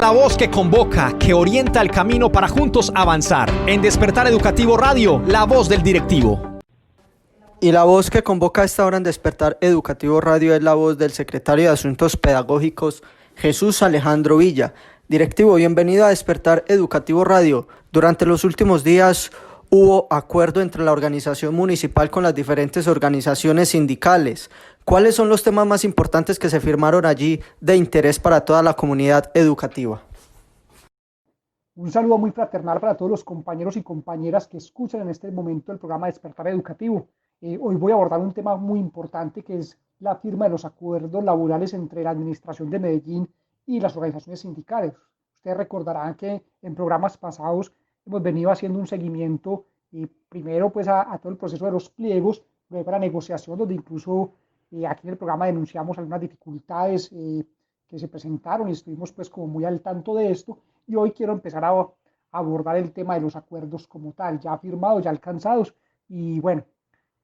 La voz que convoca, que orienta el camino para juntos avanzar. En Despertar Educativo Radio, la voz del directivo. Y la voz que convoca a esta hora en Despertar Educativo Radio es la voz del secretario de Asuntos Pedagógicos, Jesús Alejandro Villa. Directivo, bienvenido a Despertar Educativo Radio. Durante los últimos días hubo acuerdo entre la organización municipal con las diferentes organizaciones sindicales. ¿Cuáles son los temas más importantes que se firmaron allí de interés para toda la comunidad educativa? Un saludo muy fraternal para todos los compañeros y compañeras que escuchan en este momento el programa Despertar Educativo. Hoy voy a abordar un tema muy importante que es la firma de los acuerdos laborales entre la Administración de Medellín y las organizaciones sindicales. Ustedes recordarán que en programas pasados hemos venido haciendo un seguimiento primero pues a todo el proceso de los pliegos, luego para negociación, donde incluso aquí en el programa denunciamos algunas dificultades que se presentaron y estuvimos pues como muy al tanto de esto, y hoy quiero empezar a abordar el tema de los acuerdos como tal, ya firmados, ya alcanzados, y bueno,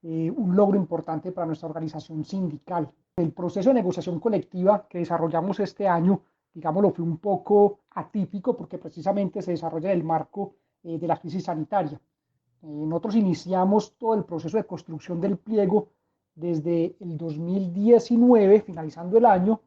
un logro importante para nuestra organización sindical. El proceso de negociación colectiva que desarrollamos este año, digámoslo, fue un poco atípico porque precisamente se desarrolla en el marco de la crisis sanitaria. Nosotros iniciamos todo el proceso de construcción del pliego desde el 2019, finalizando el año,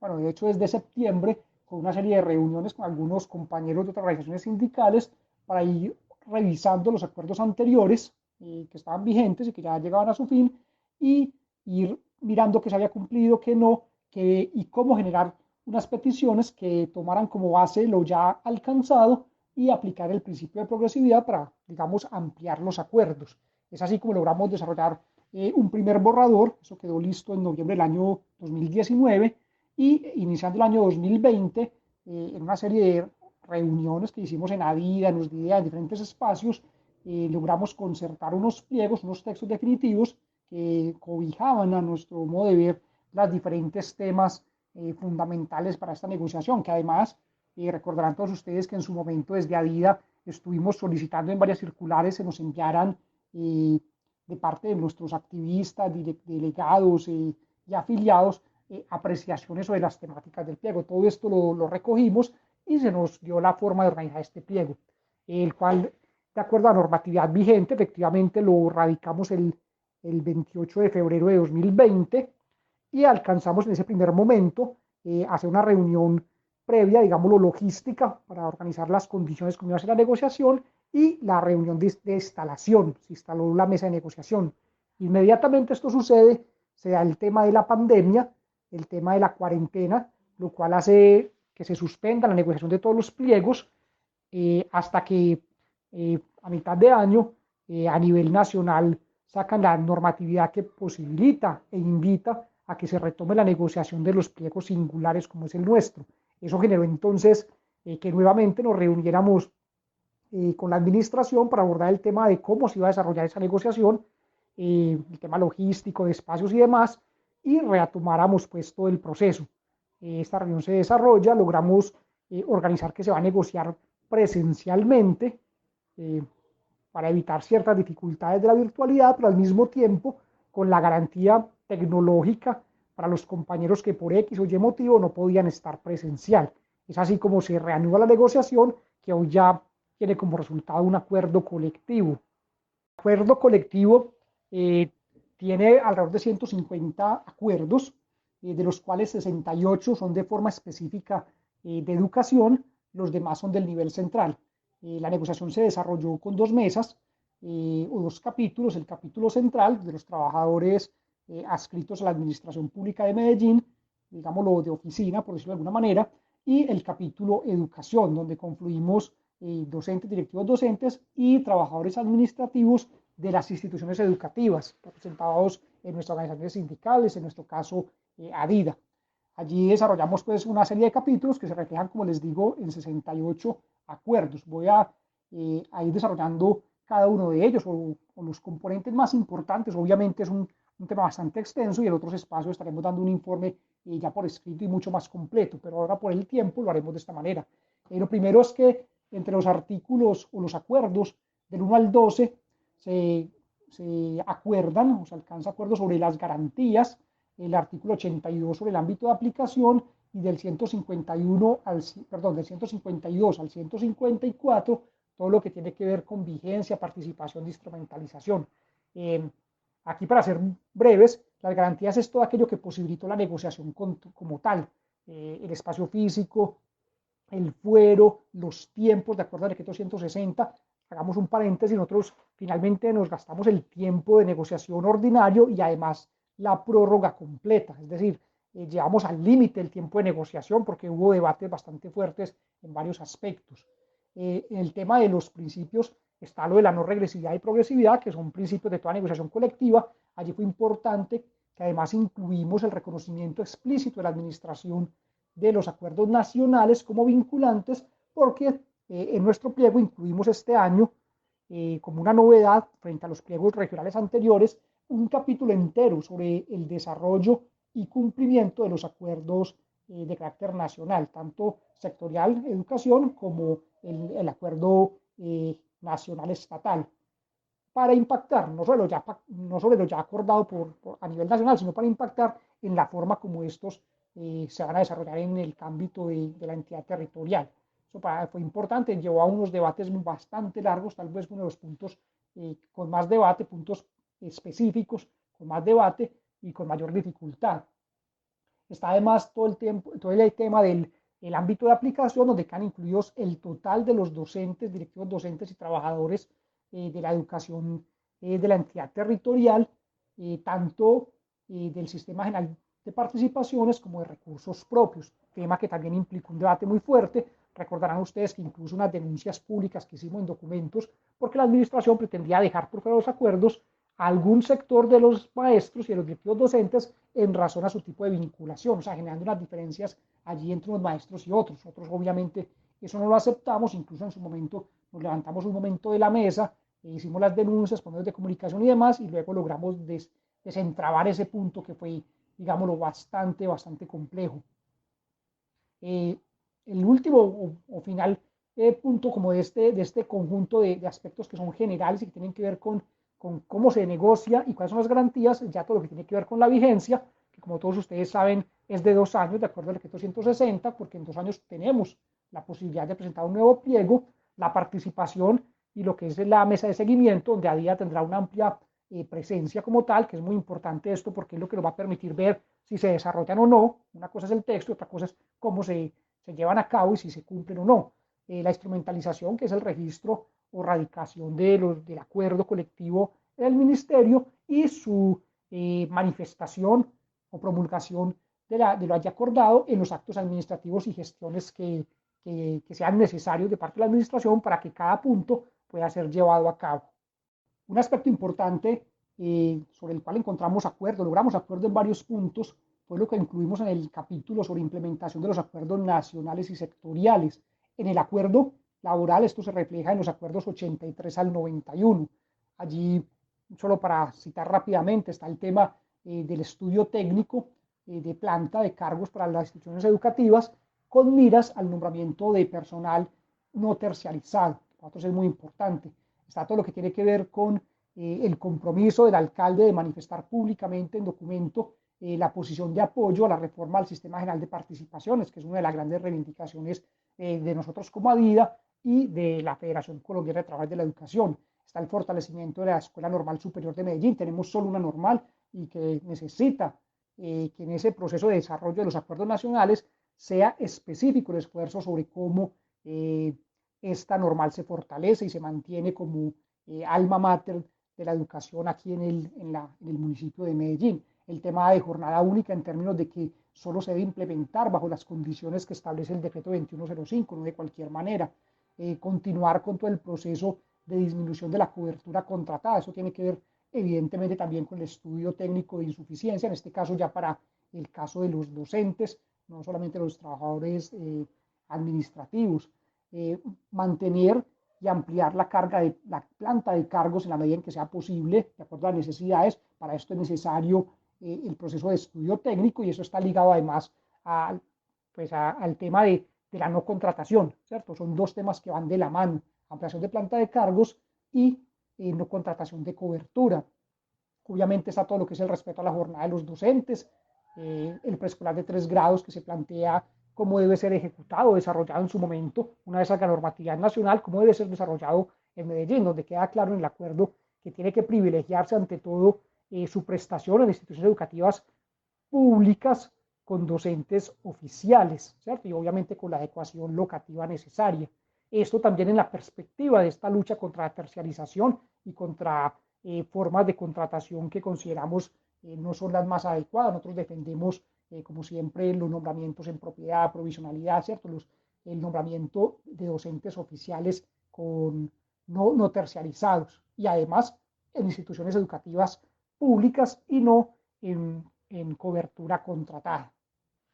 bueno, de hecho desde septiembre, con una serie de reuniones con algunos compañeros de otras organizaciones sindicales para ir revisando los acuerdos anteriores que estaban vigentes y que ya llegaban a su fin, y ir mirando que se había cumplido, que no, y cómo generar unas peticiones que tomaran como base lo ya alcanzado y aplicar el principio de progresividad para, digamos, ampliar los acuerdos. Es así como logramos desarrollar un primer borrador, eso quedó listo en noviembre del año 2019, y iniciando el año 2020, en una serie de reuniones que hicimos en Adida, en los días, en diferentes espacios, logramos concertar unos pliegos, unos textos definitivos que cobijaban a nuestro modo de ver los diferentes temas fundamentales para esta negociación, que además recordarán todos ustedes que en su momento desde Adida estuvimos solicitando en varias circulares se nos enviaran de parte de nuestros activistas, delegados y afiliados apreciaciones sobre las temáticas del pliego. Todo esto lo recogimos y se nos dio la forma de organizar este pliego, el cual, de acuerdo a la normatividad vigente, efectivamente lo radicamos el 28 de febrero de 2020 y alcanzamos en ese primer momento hacer una reunión previa, digámoslo, logística, para organizar las condiciones como iba a ser la negociación, y la reunión de instalación, se instaló la mesa de negociación. Inmediatamente esto sucede, se da el tema de la pandemia, el tema de la cuarentena, lo cual hace que se suspenda la negociación de todos los pliegos hasta que a mitad de año a nivel nacional sacan la normatividad que posibilita e invita a que se retome la negociación de los pliegos singulares como es el nuestro. Eso generó entonces que nuevamente nos reuniéramos con la administración para abordar el tema de cómo se iba a desarrollar esa negociación, el tema logístico, de espacios y demás, y retomáramos pues todo el proceso. Esta reunión se desarrolla, logramos organizar que se va a negociar presencialmente para evitar ciertas dificultades de la virtualidad, pero al mismo tiempo con la garantía tecnológica para los compañeros que por X o Y motivo no podían estar presencial. Es así como se reanuda la negociación, que hoy ya tiene como resultado un acuerdo colectivo. El acuerdo colectivo tiene alrededor de 150 acuerdos, de los cuales 68 son de forma específica de educación, los demás son del nivel central. La negociación se desarrolló con dos mesas o dos capítulos: el capítulo central de los trabajadores adscritos a la Administración Pública de Medellín, digámoslo de oficina, por decirlo de alguna manera, y el capítulo educación, donde confluimos docentes, directivos docentes y trabajadores administrativos de las instituciones educativas, representados en nuestras organizaciones sindicales, en nuestro caso Adida. Allí desarrollamos pues una serie de capítulos que se reflejan, como les digo, en 68 acuerdos. Voy a ir desarrollando cada uno de ellos o los componentes más importantes. Obviamente es un tema bastante extenso y en otros espacios estaremos dando un informe ya por escrito y mucho más completo, pero ahora por el tiempo lo haremos de esta manera. Lo primero es que entre los artículos o los acuerdos del 1 al 12 se acuerdan o se alcanza acuerdos sobre las garantías, el artículo 82 sobre el ámbito de aplicación y del 151 del 152 al 154, todo lo que tiene que ver con vigencia, participación de instrumentalización. Aquí, para ser breves, las garantías es todo aquello que posibilitó la negociación como tal, el espacio físico, el fuero, los tiempos, de acuerdo al decreto 160. Hagamos un paréntesis, nosotros finalmente nos gastamos el tiempo de negociación ordinario y además la prórroga completa, es decir, llevamos al límite el tiempo de negociación porque hubo debates bastante fuertes en varios aspectos. En el tema de los principios está lo de la no regresividad y progresividad, que son principios de toda negociación colectiva. Allí fue importante que además incluimos el reconocimiento explícito de la administración de los acuerdos nacionales como vinculantes, porque en nuestro pliego incluimos este año, como una novedad frente a los pliegos regionales anteriores, un capítulo entero sobre el desarrollo y cumplimiento de los acuerdos de carácter nacional, tanto sectorial, educación, como el acuerdo nacional estatal, para impactar no sobre lo ya acordado a nivel nacional, sino para impactar en la forma como estos se van a desarrollar en el ámbito de la entidad territorial. Eso fue importante, llevó a unos debates bastante largos, tal vez uno de los puntos con más debate, puntos específicos con más debate y con mayor dificultad. Está además todo el tema del ámbito de aplicación, donde quedan incluidos el total de los docentes, directivos docentes y trabajadores de la educación de la entidad territorial, tanto del sistema general de participaciones como de recursos propios, tema que también implicó un debate muy fuerte. Recordarán ustedes que incluso unas denuncias públicas que hicimos en documentos, porque la administración pretendía dejar por fuera los acuerdos a algún sector de los maestros y de los directivos docentes en razón a su tipo de vinculación, o sea, generando unas diferencias allí entre unos maestros y otros. Nosotros obviamente eso no lo aceptamos, incluso en su momento nos levantamos un momento de la mesa, hicimos las denuncias por medios de comunicación y demás, y luego logramos desentrabar ese punto que fue, digámoslo, bastante complejo. El último o final punto como de este conjunto de aspectos que son generales y que tienen que ver con cómo se negocia y cuáles son las garantías, ya todo lo que tiene que ver con la vigencia, que como todos ustedes saben es de 2 años, de acuerdo al decreto 160, porque en 2 años tenemos la posibilidad de presentar un nuevo pliego, la participación y lo que es la mesa de seguimiento, donde a día tendrá una amplia presencia como tal, que es muy importante esto porque es lo que nos va a permitir ver si se desarrollan o no. Una cosa es el texto, otra cosa es cómo se llevan a cabo y si se cumplen o no. La instrumentalización, que es el registro o radicación del acuerdo colectivo del ministerio, y su manifestación o promulgación de lo haya acordado en los actos administrativos y gestiones que sean necesarios de parte de la administración para que cada punto pueda ser llevado a cabo. Un aspecto importante sobre el cual logramos acuerdo en varios puntos, fue lo que incluimos en el capítulo sobre implementación de los acuerdos nacionales y sectoriales. En el acuerdo laboral, esto se refleja en los acuerdos 83 al 91. Allí, solo para citar rápidamente, está el tema del estudio técnico de planta de cargos para las instituciones educativas, con miras al nombramiento de personal no terciarizado. Para nosotros es muy importante. Está todo lo que tiene que ver con el compromiso del alcalde de manifestar públicamente en documento la posición de apoyo a la reforma al Sistema General de Participaciones, que es una de las grandes reivindicaciones de nosotros como ADIDA y de la Federación Colombiana de Trabajadores de la Educación. Está el fortalecimiento de la Escuela Normal Superior de Medellín. Tenemos solo una normal y que necesita que en ese proceso de desarrollo de los acuerdos nacionales sea específico el esfuerzo sobre cómo esta normal se fortalece y se mantiene como alma mater de la educación aquí en el municipio de Medellín. El tema de jornada única en términos de que solo se debe implementar bajo las condiciones que establece el decreto 2105, no de cualquier manera. Continuar con todo el proceso de disminución de la cobertura contratada. Eso tiene que ver evidentemente también con el estudio técnico de insuficiencia, en este caso ya para el caso de los docentes, no solamente los trabajadores administrativos. Mantener y ampliar la planta de cargos en la medida en que sea posible, de acuerdo a las necesidades. Para esto es necesario el proceso de estudio técnico, y eso está ligado además al tema de la no contratación, ¿cierto? Son dos temas que van de la mano: ampliación de planta de cargos y no contratación de cobertura. Obviamente está todo lo que es el respeto a la jornada de los docentes, el preescolar de 3 grados que se plantea cómo debe ser ejecutado, desarrollado en su momento, una vez salga normatividad nacional, cómo debe ser desarrollado en Medellín, donde queda claro en el acuerdo que tiene que privilegiarse ante todo su prestación en instituciones educativas públicas con docentes oficiales, ¿cierto? Y obviamente con la adecuación locativa necesaria. Esto también en la perspectiva de esta lucha contra la terciarización y contra formas de contratación que consideramos no son las más adecuadas. Nosotros defendemos, como siempre, los nombramientos en propiedad, provisionalidad, ¿cierto? El nombramiento de docentes oficiales no terciarizados y además en instituciones educativas públicas y no en cobertura contratada.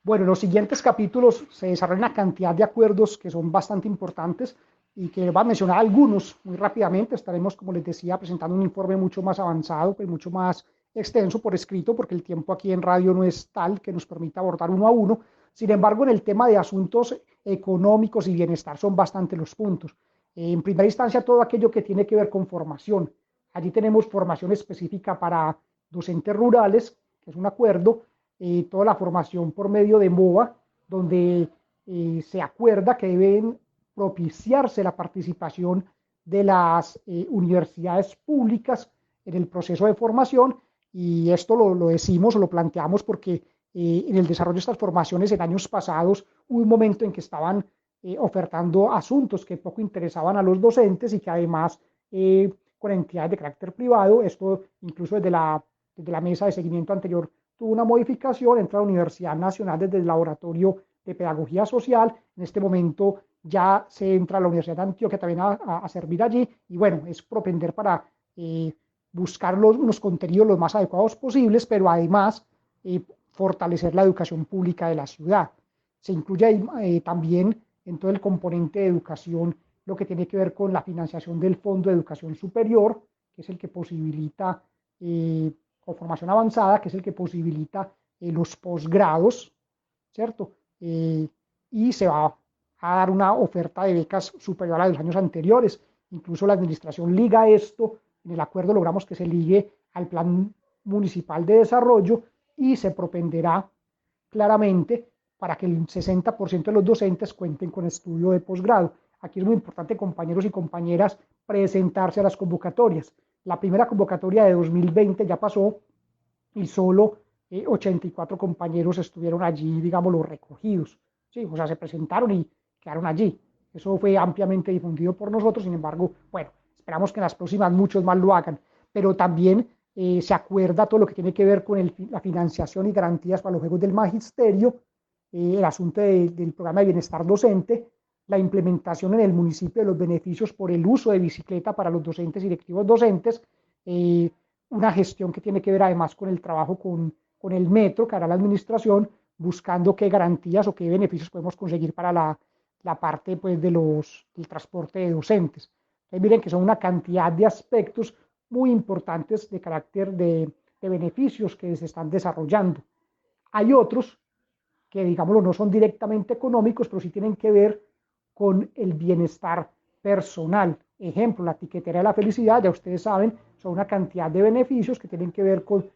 Bueno, en los siguientes capítulos se desarrollan una cantidad de acuerdos que son bastante importantes y que va a mencionar algunos muy rápidamente. Estaremos, como les decía, presentando un informe mucho más avanzado, pues mucho más extenso por escrito, porque el tiempo aquí en radio no es tal que nos permita abordar uno a uno. Sin embargo, en el tema de asuntos económicos y bienestar son bastante los puntos. En primera instancia, todo aquello que tiene que ver con formación. Allí tenemos formación específica para docentes rurales, que es un acuerdo, toda la formación por medio de MOVA, donde se acuerda que deben propiciarse la participación de las universidades públicas en el proceso de formación, y esto lo decimos o lo planteamos porque en el desarrollo de estas formaciones en años pasados hubo un momento en que estaban ofertando asuntos que poco interesaban a los docentes y que además con entidades de carácter privado, esto incluso desde la mesa de seguimiento anterior tuvo una modificación, entra a la Universidad Nacional desde el Laboratorio de Pedagogía Social, en este momento ya se entra a la Universidad de Antioquia también a servir allí, y bueno, es propender para buscar unos contenidos los más adecuados posibles, pero además fortalecer la educación pública de la ciudad. Se incluye ahí, también en todo el componente de educación lo que tiene que ver con la financiación del Fondo de Educación Superior, que es el que posibilita o formación avanzada, que es el que posibilita los posgrados, ¿cierto? Y se va a dar una oferta de becas superior a la de los años anteriores. Incluso la administración liga esto, en el acuerdo logramos que se ligue al Plan Municipal de Desarrollo y se propenderá claramente para que el 60% de los docentes cuenten con estudio de posgrado. Aquí es muy importante, compañeros y compañeras, presentarse a las convocatorias. La primera convocatoria de 2020 ya pasó y solo 84 compañeros estuvieron allí, digamos, los recogidos. Sí, o sea, se presentaron y quedaron allí. Eso fue ampliamente difundido por nosotros, sin embargo, bueno, esperamos que en las próximas muchos más lo hagan. Pero también se acuerda todo lo que tiene que ver con la financiación y garantías para los juegos del magisterio, el asunto del programa de bienestar docente, la implementación en el municipio de los beneficios por el uso de bicicleta para los docentes y directivos docentes, una gestión que tiene que ver además con el trabajo con el metro que hará la administración, buscando qué garantías o qué beneficios podemos conseguir para la parte pues, del transporte de docentes. Entonces miren que son una cantidad de aspectos muy importantes de carácter de beneficios que se están desarrollando. Hay otros que, digámoslo, no son directamente económicos, pero sí tienen que ver con el bienestar personal. Ejemplo, la tiquetera de la felicidad, ya ustedes saben, son una cantidad de beneficios que tienen que ver con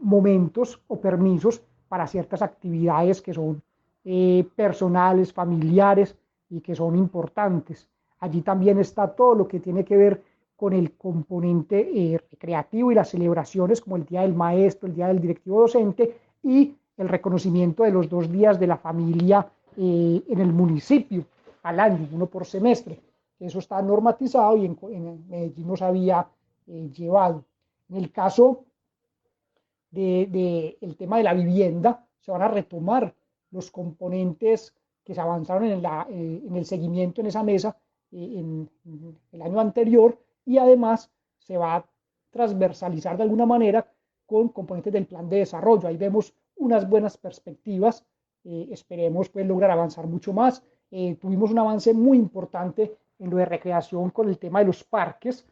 momentos o permisos para ciertas actividades que son personales, familiares y que son importantes. Allí también está todo lo que tiene que ver con el componente recreativo y las celebraciones como el Día del Maestro, el Día del Directivo Docente y el reconocimiento de los 2 días de la familia en el municipio al año, uno por semestre. Eso está normatizado y en Medellín nos había llevado. En el caso del tema de la vivienda, se van a retomar los componentes que se avanzaron en el seguimiento en esa mesa en el año anterior, y además se va a transversalizar de alguna manera con componentes del plan de desarrollo. Ahí vemos unas buenas perspectivas, esperemos pues lograr avanzar mucho más. Tuvimos un avance muy importante en lo de recreación con el tema de los parques.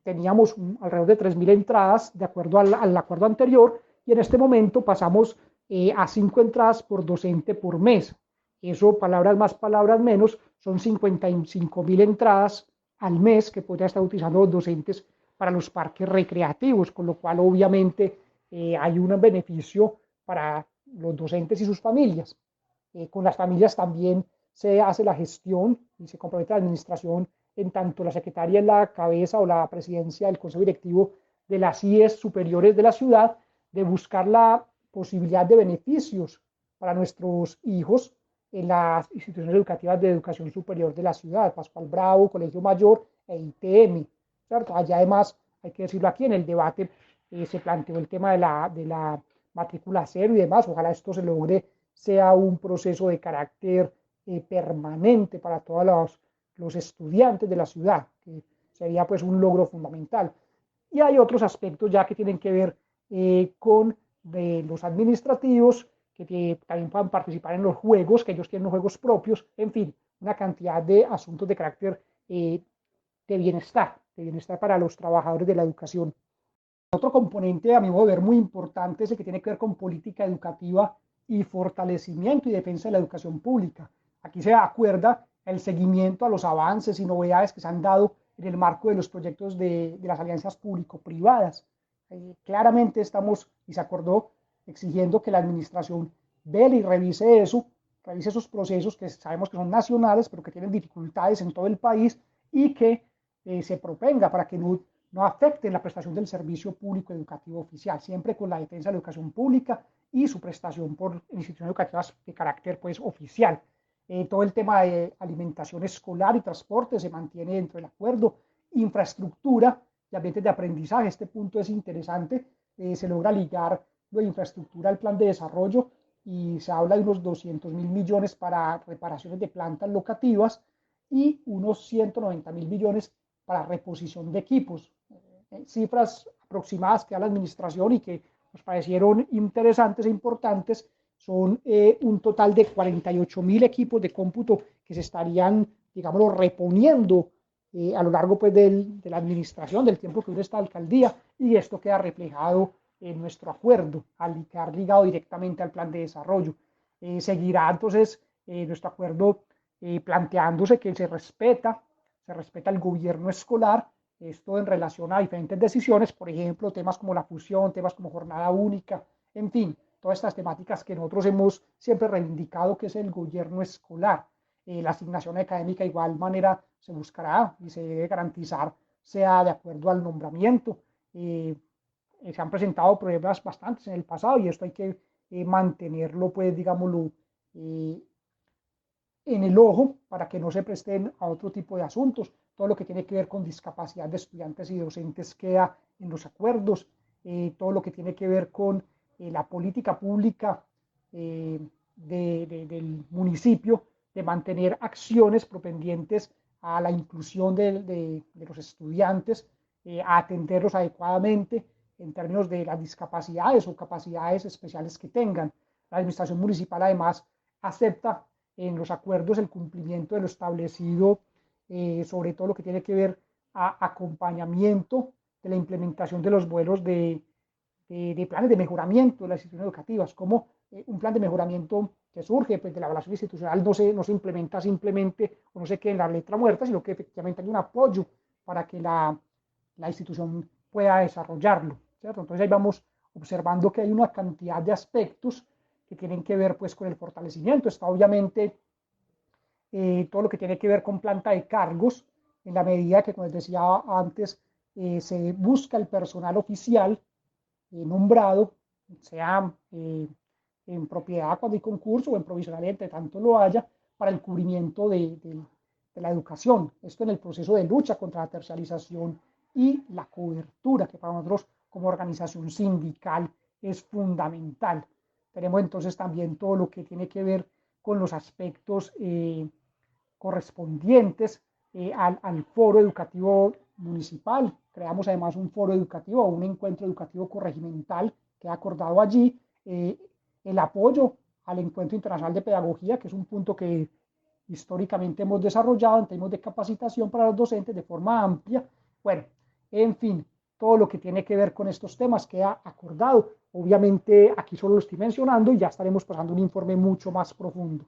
Teníamos alrededor de 3.000 entradas de acuerdo al acuerdo anterior, y en este momento pasamos a 5 entradas por docente por mes. Eso, palabras más, palabras menos, son 55.000 entradas al mes que podrían estar utilizando los docentes para los parques recreativos, con lo cual obviamente hay un beneficio para los docentes y sus familias. Con las familias también se hace la gestión y se compromete la administración, en tanto la secretaria es la cabeza o la presidencia del consejo directivo de las IES superiores de la ciudad, de buscar la posibilidad de beneficios para nuestros hijos en las instituciones educativas de educación superior de la ciudad, Pascual Bravo, Colegio Mayor e ITM, ¿cierto? Allá además, hay que decirlo aquí, en el debate se planteó el tema de la matrícula cero y demás. Ojalá esto se logre, sea un proceso de carácter permanente para todos los estudiantes de la ciudad, que sería pues un logro fundamental. Y hay otros aspectos ya que tienen que ver con los administrativos, que también puedan participar en los juegos, que ellos tienen los juegos propios, en fin, una cantidad de asuntos de carácter de bienestar para los trabajadores de la educación. Otro componente, a mi modo de ver, muy importante es el que tiene que ver con política educativa y fortalecimiento y defensa de la educación pública. Aquí se acuerda el seguimiento a los avances y novedades que se han dado en el marco de los proyectos de las alianzas público-privadas. Claramente estamos, y se acordó, exigiendo que la administración vele y revise eso, revise esos procesos que sabemos que son nacionales, pero que tienen dificultades en todo el país, y que se propenga para que no afecten la prestación del servicio público educativo oficial, siempre con la defensa de la educación pública y su prestación por instituciones educativas de carácter pues oficial. Todo el tema de alimentación escolar y transporte se mantiene dentro del acuerdo. Infraestructura y ambientes de aprendizaje, este punto es interesante, se logra ligar la infraestructura al plan de desarrollo y se habla de unos 200.000 millones para reparaciones de plantas locativas y unos 190.000 millones para reposición de equipos. Cifras aproximadas que da la administración y que nos parecieron interesantes e importantes. Son un total de 48.000 equipos de cómputo que se estarían, digámoslo, reponiendo a lo largo pues, de la administración, del tiempo que dura esta alcaldía, y esto queda reflejado en nuestro acuerdo, al quedar ligado directamente al plan de desarrollo. Seguirá entonces nuestro acuerdo planteándose que se respeta el gobierno escolar, esto en relación a diferentes decisiones, por ejemplo, temas como la fusión, temas como jornada única, en fin, todas estas temáticas que nosotros hemos siempre reivindicado, que es el gobierno escolar. La asignación académica de igual manera se buscará y se debe garantizar sea de acuerdo al nombramiento. Se han presentado pruebas bastantes en el pasado y esto hay que mantenerlo, pues, digámoslo, en el ojo para que no se presten a otro tipo de asuntos. Todo lo que tiene que ver con discapacidad de estudiantes y docentes queda en los acuerdos. Todo lo que tiene que ver con la política pública del municipio de mantener acciones propendientes a la inclusión de los estudiantes, a atenderlos adecuadamente en términos de las discapacidades o capacidades especiales que tengan. La administración municipal además acepta en los acuerdos el cumplimiento de lo establecido, sobre todo lo que tiene que ver a acompañamiento de la implementación de los modelos de planes de mejoramiento de las instituciones educativas, como un plan de mejoramiento que surge pues, de la evaluación institucional no se implementa simplemente o no se quede en la letra muerta, sino que efectivamente hay un apoyo para que la institución pueda desarrollarlo, ¿cierto? Entonces ahí vamos observando que hay una cantidad de aspectos que tienen que ver pues, con el fortalecimiento. Está obviamente todo lo que tiene que ver con planta de cargos, en la medida que, como les decía antes, se busca el personal oficial nombrado, sea en propiedad cuando hay concurso o en provisional, entre tanto lo haya, para el cubrimiento de la educación. Esto en el proceso de lucha contra la terciarización y la cobertura, que para nosotros como organización sindical es fundamental. Tenemos entonces también todo lo que tiene que ver con los aspectos correspondientes al foro educativo municipal. Creamos además un foro educativo o un encuentro educativo corregimental que ha acordado allí, el apoyo al encuentro internacional de pedagogía, que es un punto que históricamente hemos desarrollado en términos de capacitación para los docentes de forma amplia. Bueno, en fin, todo lo que tiene que ver con estos temas queda acordado. Obviamente aquí solo lo estoy mencionando y ya estaremos pasando un informe mucho más profundo.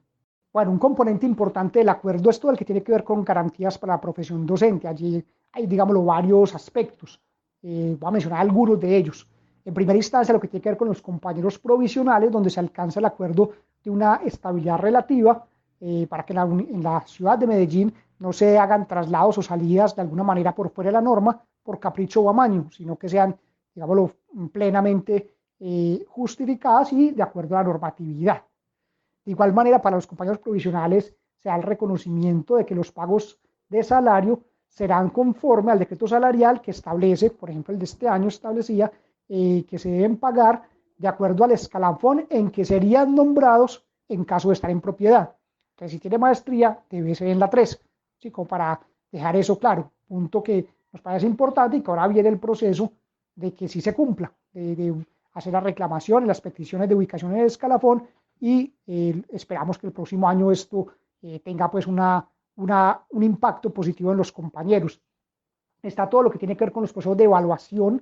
Bueno, un componente importante del acuerdo es todo el que tiene que ver con garantías para la profesión docente. Allí hay, digámoslo, varios aspectos. Voy a mencionar algunos de ellos. En primera instancia, lo que tiene que ver con los compañeros provisionales, donde se alcanza el acuerdo de una estabilidad relativa para que en la ciudad de Medellín no se hagan traslados o salidas de alguna manera por fuera de la norma, por capricho o amaño, sino que sean, digámoslo, plenamente justificadas y de acuerdo a la normatividad. De igual manera, para los compañeros provisionales se da el reconocimiento de que los pagos de salario serán conforme al decreto salarial que establece, por ejemplo, el de este año establecía que se deben pagar de acuerdo al escalafón en que serían nombrados en caso de estar en propiedad. Entonces, si tiene maestría, debe ser en la 3, ¿sí? Como para dejar eso claro, punto que nos parece importante y que ahora viene el proceso de que sí se cumpla, de hacer las reclamaciones, las peticiones de ubicación en el escalafón y esperamos que el próximo año esto tenga pues un impacto positivo en los compañeros. Está todo lo que tiene que ver con los procesos de evaluación,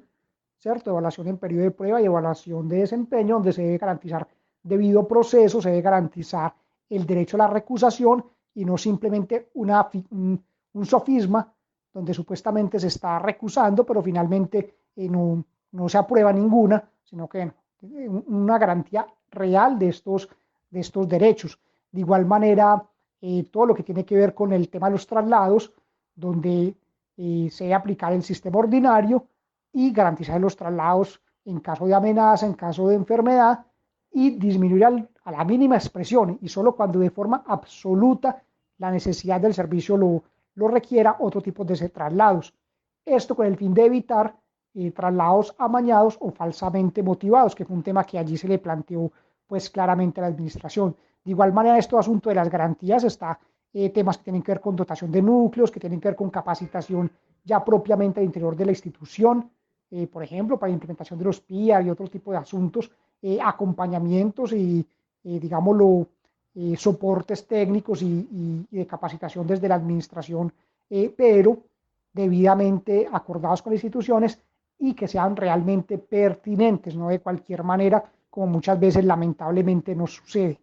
¿cierto? Evaluación en periodo de prueba y evaluación de desempeño, donde se debe garantizar debido proceso, se debe garantizar el derecho a la recusación y no simplemente un sofisma donde supuestamente se está recusando, pero finalmente no se aprueba ninguna, sino que una garantía real de estos derechos. De igual manera, todo lo que tiene que ver con el tema de los traslados, donde se debe aplicar el sistema ordinario y garantizar los traslados en caso de amenaza, en caso de enfermedad, y disminuir a la mínima expresión, y solo cuando de forma absoluta la necesidad del servicio lo requiera, otro tipo de traslados. Esto con el fin de evitar traslados amañados o falsamente motivados, que fue un tema que allí se le planteó pues claramente a la administración. De igual manera, este asunto de las garantías está temas que tienen que ver con dotación de núcleos, que tienen que ver con capacitación ya propiamente al interior de la institución, por ejemplo, para la implementación de los PIA y otro tipo de asuntos, acompañamientos y, digámoslo, soportes técnicos y de capacitación desde la administración, pero debidamente acordados con las instituciones y que sean realmente pertinentes, no de cualquier manera, como muchas veces lamentablemente nos sucede.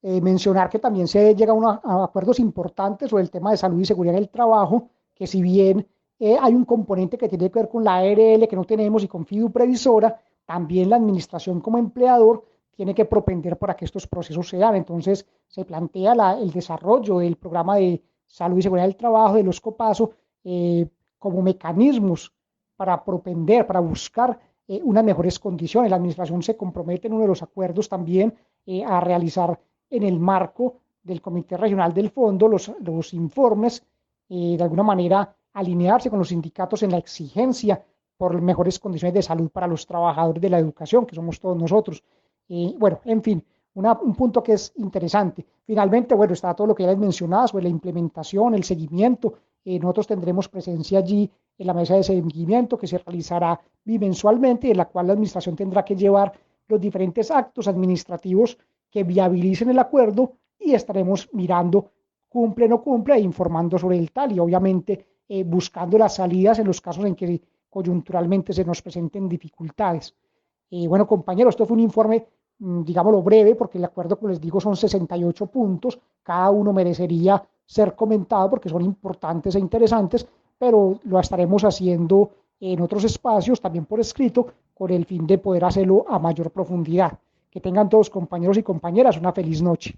Mencionar que también se llega a acuerdos importantes sobre el tema de salud y seguridad en el trabajo, que si bien hay un componente que tiene que ver con la ARL que no tenemos y con FIDU previsora, también la administración como empleador tiene que propender para que estos procesos se dan. Entonces se plantea el desarrollo del programa de salud y seguridad del trabajo de los COPASO como mecanismos para propender, para buscar unas mejores condiciones. La administración se compromete en uno de los acuerdos también a realizar en el marco del Comité Regional del Fondo los informes, de alguna manera alinearse con los sindicatos en la exigencia por mejores condiciones de salud para los trabajadores de la educación, que somos todos nosotros. Bueno, en fin, un punto que es interesante. Finalmente, bueno, está todo lo que ya les mencionaba sobre la implementación, el seguimiento. Nosotros tendremos presencia allí en la mesa de seguimiento que se realizará bimensualmente y en la cual la administración tendrá que llevar los diferentes actos administrativos que viabilicen el acuerdo y estaremos mirando cumple o no cumple e informando sobre el tal y obviamente buscando las salidas en los casos en que coyunturalmente se nos presenten dificultades. Bueno, compañeros, esto fue un informe, digámoslo, breve, porque el acuerdo, como les digo, son 68 puntos, cada uno merecería ser comentado porque son importantes e interesantes, pero lo estaremos haciendo en otros espacios, también por escrito, con el fin de poder hacerlo a mayor profundidad. Que tengan todos, compañeros y compañeras, una feliz noche.